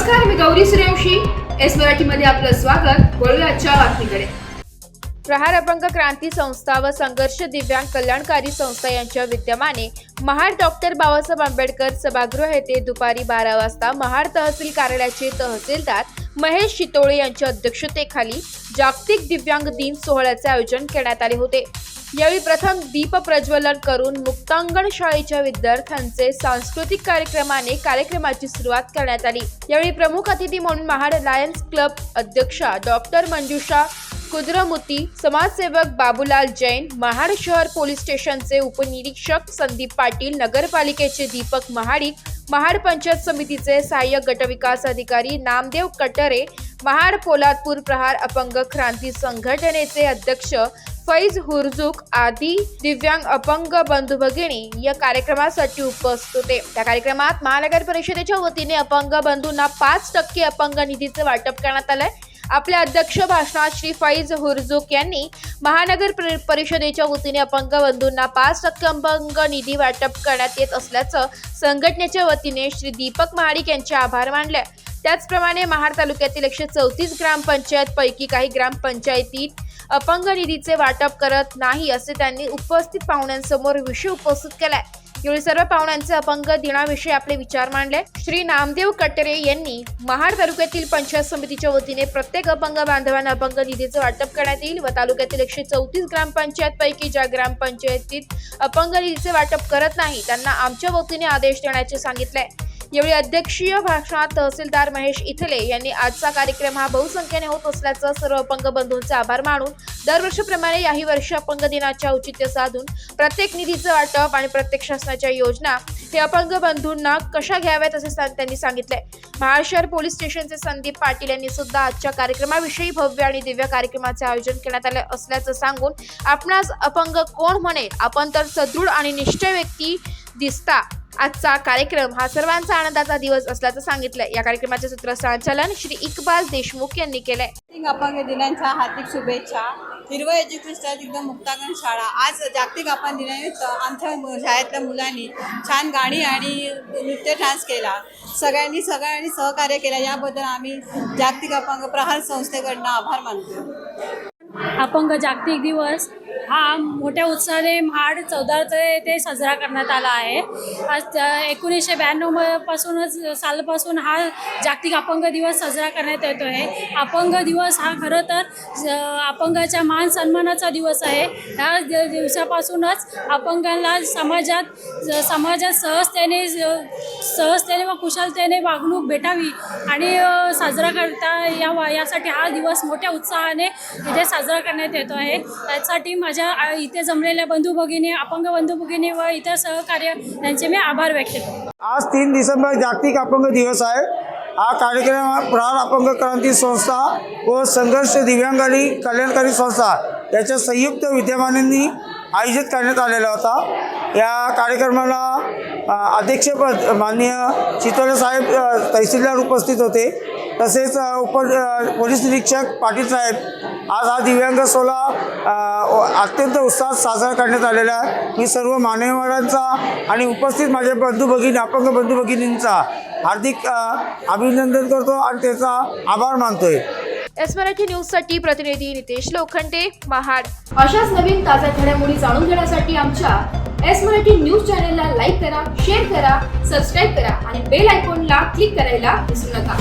नमस्कार, मी गौरी सूर्यवंशी. एस मराठीमध्ये आपलं स्वागत. वळूया आजच्या बातमीकडे. प्रहार अपंग क्रांती संस्था व संघर्ष दिव्यांग कल्याणकारी संस्था यांच्या विद्यमाने महाड डॉक्टर बाबासाहेब आंबेडकर सभागृह येथे दुपारी 12 वाजता महाड तहसील कार्यालयाचे तहसीलदार महेश शितोळे यांच्या अध्यक्षतेखाली जागतिक दिव्यांग दिन सोहळ्याचे आयोजन करण्यात आले होते. यावेळी प्रथम दीप प्रज्वलन करून मुक्तांगण शाळेच्या विद्यार्थ्यांचे सांस्कृतिक कार्यक्रमाची सुरुवात करण्यात आली. यावेळी प्रमुख अतिथी म्हणून महाड लायन्स क्लब अध्यक्षा डॉक्टर मंजुषा कुद्रमुती, समाजसेवक बाबूलाल जैन, महाड शहर पोलीस स्टेशनचे उपनिरीक्षक संदीप पाटील, नगरपालिकेचे दीपक महाडिक, महाड पंचायत समितीचे सहाय्यक गटविकास अधिकारी नामदेव कटरे, महाड पोलादपूर प्रहार अपंग क्रांती संघटनेचे अध्यक्ष फैज हुरजुक आदी दिव्यांग अपंग बंधू भगिनी या कार्यक्रमासाठी उपस्थित होते. त्या कार्यक्रमात महानगर परिषदेच्या वतीने अपंग बंधूंना 5% अपंग निधीचे वाटप करण्यात आले. आपल्या अध्यक्ष भाषणात श्री फैज हुरजुक यांनी महानगर परिषदेच्या वतीने अपंग बंधूंना 5% अपंग निधी वाटप करण्यात येत असल्याचं संघटनेच्या वतीने श्री दीपक महाडिक यांचे आभार मानले. त्याचप्रमाणे महाड तालुक्यातील 134 ग्रामपंचायत पैकी काही ग्रामपंचायतीत अपंग निधीचे वाटप करत नाही असे त्यांनी उपस्थित पाहुण्यांसमोर विषय उपस्थित केलाय. यावेळी सर्व पाहुण्यांचे अपंग दिनाविषयी आपले विचार मांडले. श्री नामदेव कटरे यांनी महाड तालुक्यातील पंचायत समितीच्या वतीने प्रत्येक अपंग बांधवांना अपंग निधीचे वाटप करण्यात येईल व तालुक्यातील 134 ग्रामपंचायत पैकी ज्या ग्रामपंचायतीत अपंग निधीचे वाटप करत नाही त्यांना आमच्या वतीने आदेश देण्याचे सांगितले. यावेळी अध्यक्षीय भाषणात तहसीलदार महेश इथले यांनी आजचा कार्यक्रम हा बहुसंख्येने होत असल्याचं सर्व अपंग बंधूंचे आभार मानून दरवर्षीप्रमाणे याही वर्षी अपंग दिनाचे औचित्य साधून प्रत्येक निधीचं वाटप आणि प्रत्येक शासनाच्या योजना हे अपंग बंधूंना कशा घ्याव्यात असे त्यांनी सांगितले. महाड शहर पोलीस स्टेशनचे संदीप पाटील यांनी सुद्धा आजच्या कार्यक्रमाविषयी भव्य आणि दिव्य कार्यक्रमाचे आयोजन करण्यात आले असल्याचं सांगून आपणास अपंग कोण म्हणेल, आपण तर सदृढ आणि निश्चय व्यक्ती दिसता. आजचा कार्यक्रम हा सर्वांचा आनंदाचा दिवस असल्याचं सांगितलं. या कार्यक्रमाचे सूत्रसंचालन श्री इकबाल देशमुख यांनी केले. अपंग दिनांच्या हार्दिक शुभेच्छा. हिरवळ एज्युकेशन एकदम मुक्तांगण शाळा आज जागतिक अपंग दिनानिमित्त आमच्या शाळेतल्या मुलांनी छान गाणी आणि नृत्य डान्स केला. सगळ्यांनी सहकार्य केलं. याबद्दल आम्ही जागतिक अपंग प्रहार संस्थेकडनं आभार मानतो. अपंग जागतिक दिवस हा मोठ्या उत्साहाने महाड 14 येथे साजरा करण्यात आला आहे. आज 1992 सालपासून हा जागतिक अपंग दिवस साजरा करण्यात येतो आहे. अपंग दिवस हा खरं तर अपंगाच्या मान सन्मानाचा दिवस आहे. ह्या दिवसापासूनच अपंगांना समाजात सहजतेने व कुशलतेने वागणूक भेटावी आणि साजरा करता यावा यासाठी हा दिवस मोठ्या उत्साहाने इथे साजरा करण्यात येतो आहे. त्यासाठी माझ्या इथे जमलेल्या बंधू भगिनी, अपंग बंधू भगिनी व इतर सहकार्य यांचे मी आभार व्यक्त करतो. आज 3 डिसेंबर जागतिक अपंग दिवस आहे. हा कार्यक्रम प्रहार अपंग क्रांती संस्था व संघर्ष दिव्यांग कल्याणकारी संस्था याच्या संयुक्त विद्यमानांनी आयोजित करण्यात आलेला होता. या कार्यक्रमाला अध्यक्षपद माननीय शितोळे साहेब तहसीलदार उपस्थित होते. तसेच पोलीस निरीक्षक पाटील साहेब. आज हा दिव्यांग सोहळा अत्यंत उत्साहात साजरा करण्यात आलेला आहे. मी सर्व मान्यवरांचा आणि उपस्थित माझे बंधू भगिनी अपंग बंधू भगिनींचा हार्दिक अभिनंदन करतो आणि त्याचा आभार मानतोय. एस मराठी न्यूजसाठी प्रतिनिधी नितेश लोखंडे, महाड. अशाच नवीन ताज्या घडामोडी जाणून घेण्यासाठी आमच्या एस मराठी न्यूज चॅनलला लाईक करा, शेअर करा, सबस्क्राईब करा आणि बेल आयकॉनला क्लिक करायला विसरू नका.